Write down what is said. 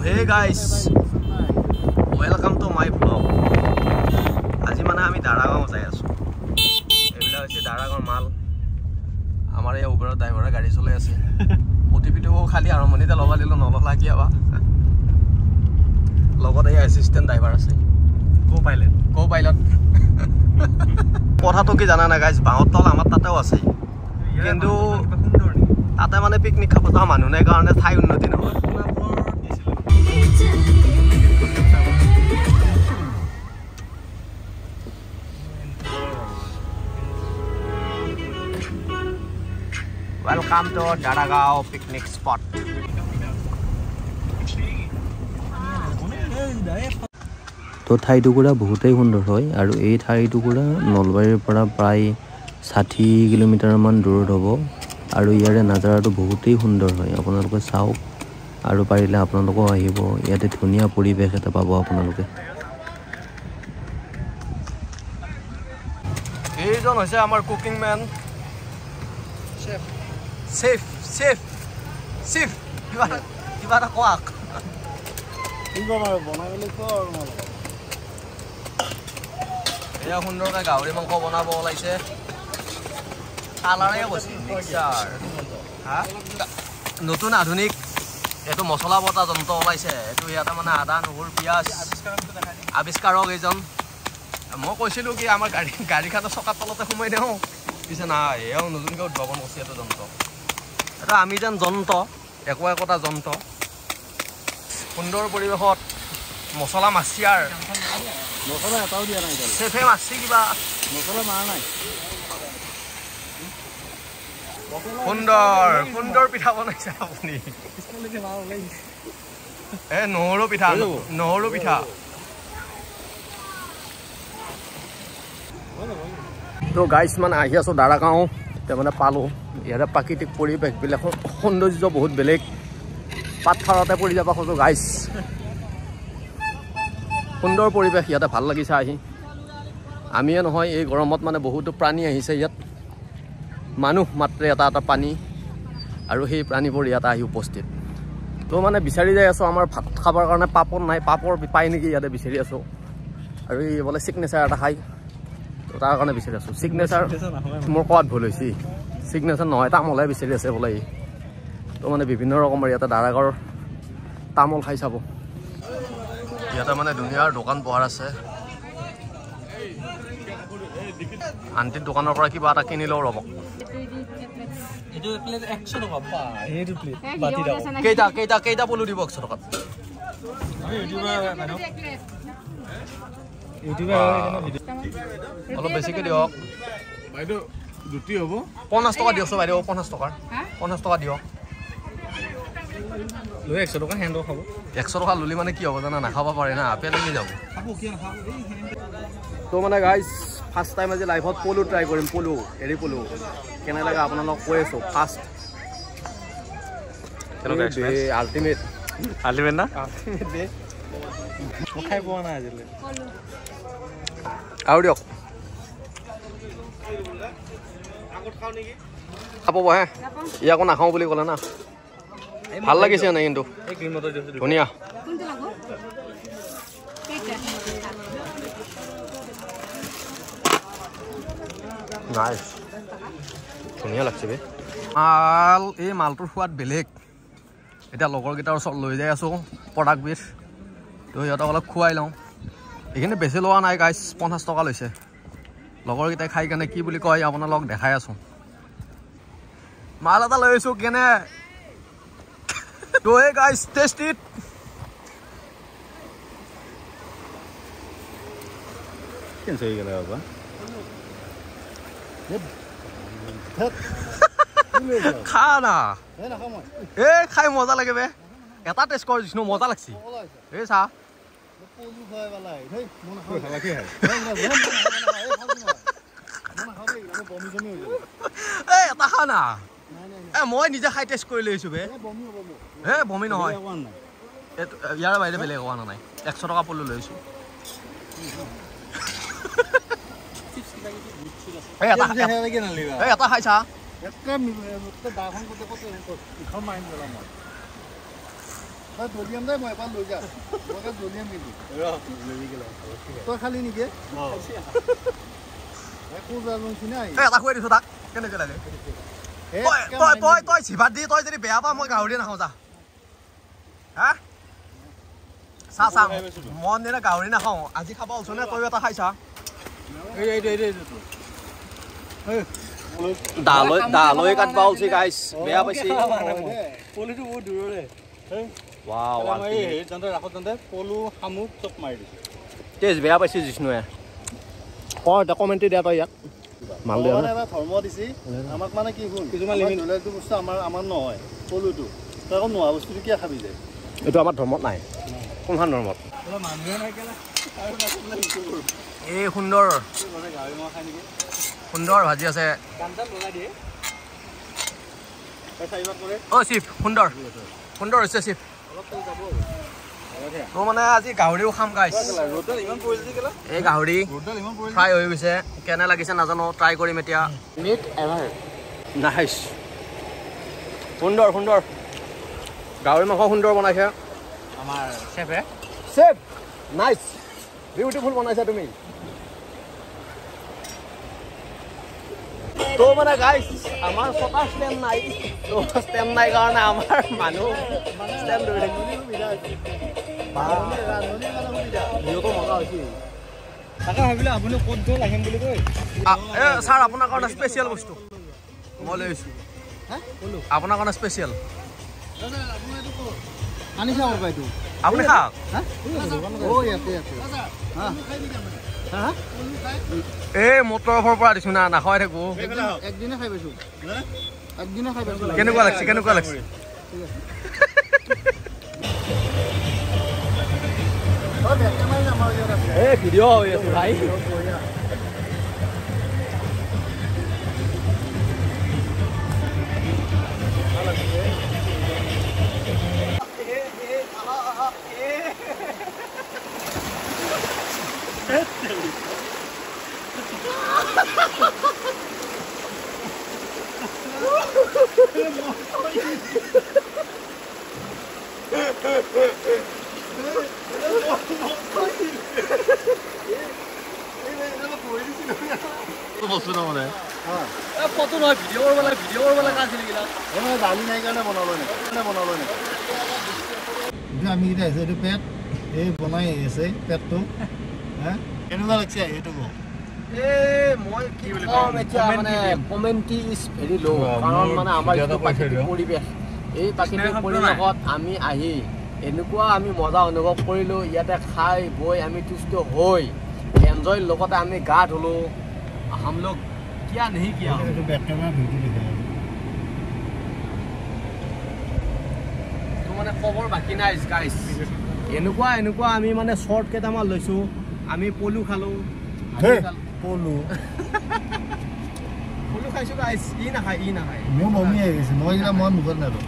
Hey guys, welcome to my vlog. আজি মানে আমি দাৰাগাঁও যাই আছো। এবিলা হৈছে দাৰাগাঁওৰ মাল। আমাৰ এই ওপৰৰ ড্ৰাইভাৰে গাড়ী চলাই আছে। ওটিপিটো খালি আৰম্ভণিতে লবা দিলো নললা কি আবা। লগত এই এসিস্ট্যান্ট ড্ৰাইভাৰ আছে। Co pilot. কথাটো কি জানা না গাইস, বাঁহৰ তল আমাৰ তাতেও আছে। কিন্তু তাতে মানে পিকনিক খাব যোৱা মানুহ নাই কাৰণে ঠাই উন্নতি নহয়। Welcome to Daragao picnic spot. তো ঠাইটুকুৰা বহুতেই সুন্দৰ হয় আৰু এই ঠাইটুকুৰা নলবাৰীৰ পৰা প্ৰায় 60 কিলোমিটাৰমান দূৰত হ'ব আৰু ইয়াৰে নাজাৰাটো বহুতেই সুন্দৰ হয়। আপোনালোকে চাওক আৰু পাৰিলে আপোনালোকেও আহিব, ইয়াতে ধুনীয়া পৰিৱেশ এটা পাব আপোনালোকে। এইজন হৈছে আমাৰ কুকিং মেন চেফ কিবা এটা কোৱাক এয়া সুন্দৰকৈ গাহৰি মাংস বনাব ওলাইছে। কালাৰে কৈছে মিক্সাৰ নতুন আধুনিক এইটো মছলা বটা যন্ত্ৰ ওলাইছে। এইটো ইয়াতে মানে আদা নহৰু পিঁয়াজ আৱিষ্কাৰক এইজন। মই কৈছিলোঁ কি আমাৰ গাড়ীখনৰ চকাৰ তলতে সোমাই দিওঁ, পিছে নাই এওঁ নতুনকৈ উদ্ভাৱন কৰিছে এইটো যন্ত্ৰ। এটা আমি যেন যন্ত্ৰ একোটা যন্ত্ৰ। সুন্দৰ পৰিৱেশত মছলা মাছিয়াৰ মছলা এটাও দিয়া নাই চেফে মাছি কিবা মছলা মাৰা নাই। সুন্দৰ পিঠা বনাইছে আপুনি। নহৰু পিঠা তো গাইছ মানে আহি আছো দাৰাগাঁও, এতিয়া মানে পালোঁ। ইয়াৰে প্ৰাকৃতিক পৰিৱেশবিলাক সৌন্দৰ্য বহুত বেলেগ। পাথৰতে পৰি যাব খোজো গাইছ। সুন্দৰ পৰিৱেশ, ইয়াতে ভাল লাগিছে আহি। আমিয়ে নহয়, এই গৰমত মানে বহুতো প্ৰাণী আহিছে ইয়াত। মানুহ মাত্ৰ এটা প্ৰাণী আৰু সেই প্ৰাণীবোৰ ইয়াতে আহি উপস্থিত। তো মানে বিচাৰি যাই আছোঁ আমাৰ ভাত খাবৰ কাৰণে পাপৰ নাই, পাপৰ পায় নেকি ইয়াতে বিচাৰি আছোঁ। আৰু এই বোলে চিগনেচাৰ এটা খাই, তো তাৰ কাৰণে বিচাৰি আছোঁ। চিগনেচাৰ মোৰ কোৱাত ভুল হৈছে, চিগনেচাৰ নহয় তামোলহে বিচাৰি আছে বোলে। তো মানে বিভিন্ন ৰকমৰ ইয়াতে দাৰাগাঁৱৰ তামোল খাই চাব। ইয়াতে মানে ধুনীয়াৰ দোকান পোহাৰ আছে। আণ্টিৰ দোকানৰ পৰা কিবা এটা কিনি লওঁ ৰ'ব। কেইটা পলু দিব 100 টকাত? অলপ বেছিকৈ দিয়ক বাইদেউ। 50 টকা দিয়কচোন বাইদেউ, 50 টকা দিয়ক। 100 টকা হেণ্ডৰ খাব। 100 টকা ল'লি মানে কি হ'ব জানা, নাখাব পাৰে না, পেলাই যাব। তো মানে গাইজ ফাৰ্ষ্ট টাইম আজি লাইফত পলু ট্ৰাই কৰিম। এৰি পলু কেনে লাগে আপোনালোকক কৈ আছোঁ। ফাৰ্ষ্ট আল্টিমেট না খাই পোৱা নাই আজিলৈ। আৰু দিয়ক খাব হে, ই আকৌ নাখাওঁ বুলি ক'লে না। ভাল লাগিছে নাই কিন্তু ধুনীয়া। নাই ধুনীয়া লাগছে বে মাল। এই মালটোৰ সোৱাদ বেলেগ। এতিয়া লগৰকেইটাৰ ওচৰত লৈ যাই আছোঁ প্ৰডাক্টবিধ। তো সিহঁতক অলপ খুৱাই লওঁ। এইখিনি বেছি লোৱা নাই গাইছ, 50 টকা লৈছে। লগৰকেইটাই খাই কেনে কি বুলি কয় আপোনালোকক দেখাই আছোঁ। মাল এটা লৈ আহিছোঁ কেনে। তো এই গাইছ টেষ্ট ইট। খা না এ, খাই মজা লাগে বে। এটা টেষ্ট কৰ জিষ্ণু, মজা লাগছি। এই চা এটা খা না। মই নিজে খাই টেষ্ট কৰি লৈছোঁ বে। হে বমি নহয়, ইয়াৰ বাহিৰে বেলেগ হোৱা নাই। 100 টকা পলু লৈছোঁ। এটা খাইছা দলিয়াম দে মই এবাৰ লৈ যা মই দলিয়াম কিন্তু তই খালি নেকি একো জানো নাই এটা খুৱাই দিছোঁ তাক কেনেকৈ লাগে তই জিভাত দি তই যদি বেয়া পা মই গাহৰি নাখাওঁ যা হা চা চা মন দিনে গাহৰি নাখাওঁ আজি খাব ওচৰ নে তই এটা খাইছা দালৈ কাটব ওলছি গাইছ বেয়া পাইছি পলিটো বহুত দূৰৰে ৱাও ৰাখত পলু শামুক চব মাৰি দিছে তেজ বেয়া পাইছি জিষ্ণুৱে এটা কমেণ্টে দিয়া তই ইয়াত মাল দিয়া এবাৰ ধৰ্ম দিছি আমাক মানে কি শুন কিছুমান লিমিট বস্তু আমাৰ নহয় পলুটো তই আকৌ নোহোৱা বস্তুটো কিয় খাবি যায় এইটো আমাৰ ধৰ্মত নাই কোনখন ধৰ্মত এই সুন্দৰ সুন্দৰ ভাজি আছে অ চিফ সুন্দৰ সুন্দৰ হৈছে চিফ তো মানে আজি গাহৰিও খাম গাইছ এই গাহৰি ফ্ৰাই হৈ গৈছে কেনে লাগিছে নাজানো ট্ৰাই কৰিম এতিয়া মিট এভাৰ নাইচ সুন্দৰ সুন্দৰ গাহৰি মাংস সুন্দৰ বনাইছে আমাৰ চেফে চেফ নাইচ বিউটিফুল বনাইছা তুমি তো মানে গাইছ আমাৰ ছটা ষ্টেণ্ড নাই তো ষ্টেণ্ড নাই কাৰণে আমাৰ মানুহ ষ্টেণ্ড ধৰি থাকিব মজা হৈছে তাকে ভাবিলে আপুনি ক'ত গ'ল আহিম বুলি কৈ ছাৰ আপোনাৰ কাৰণে স্পেচিয়েল বস্তু মই লৈ আহিছোঁ আপোনাৰ কাৰণে স্পেচিয়েল আনি চাব পাইতো আপুনি খাওক এই মোৰ তৰফৰ পৰা দিছোঁ না নাখাই থাকোঁ একদিনে খাই পাইছোঁ একদিনে খাই পাইছোঁ কেনেকুৱা লাগিছে কেনেকুৱা লাগিছে এই ভিডিঅ' হৈ আছো ভাই বস্তু নহ'লে ফটো নহয় ভিডিঅ' কৰিব লাগে ভিডিঅ' কৰিব লগা আছিল এইবিলাক দালি নাই কাৰণে বনালৈ নেকি আমি এতিয়া আহিছোঁ এইটো পেট এই বনাই আছে পেটটো হা কেনেকুৱা লাগিছে এইটো মই কি বুলি কম এতিয়া মানে কমেণ্টি ইজ ভেৰি ল' কাৰণ মানে আমাৰ যিটো প্ৰাকৃতিক পৰিৱেশ এই প্ৰাকৃতিক পৰিৱেশত আমি আহি এনেকুৱা আমি মজা অনুভৱ কৰিলোঁ ইয়াতে খাই বৈ আমি তুষ্ট হৈ এনজয়ৰ লগতে আমি গা ধুলোঁ हम लोग क्या नहीं किया তো মানে খবৰ বাকী নাই গাইছ এনেকুৱা আমি মানে শ্বৰ্ট কেইটামান লৈছোঁ আমি পলু খালোঁ পলু খাইছোঁ গাইছ ই নাখায় মোৰ মমি আহি গৈছে মই মুখত নালোঁ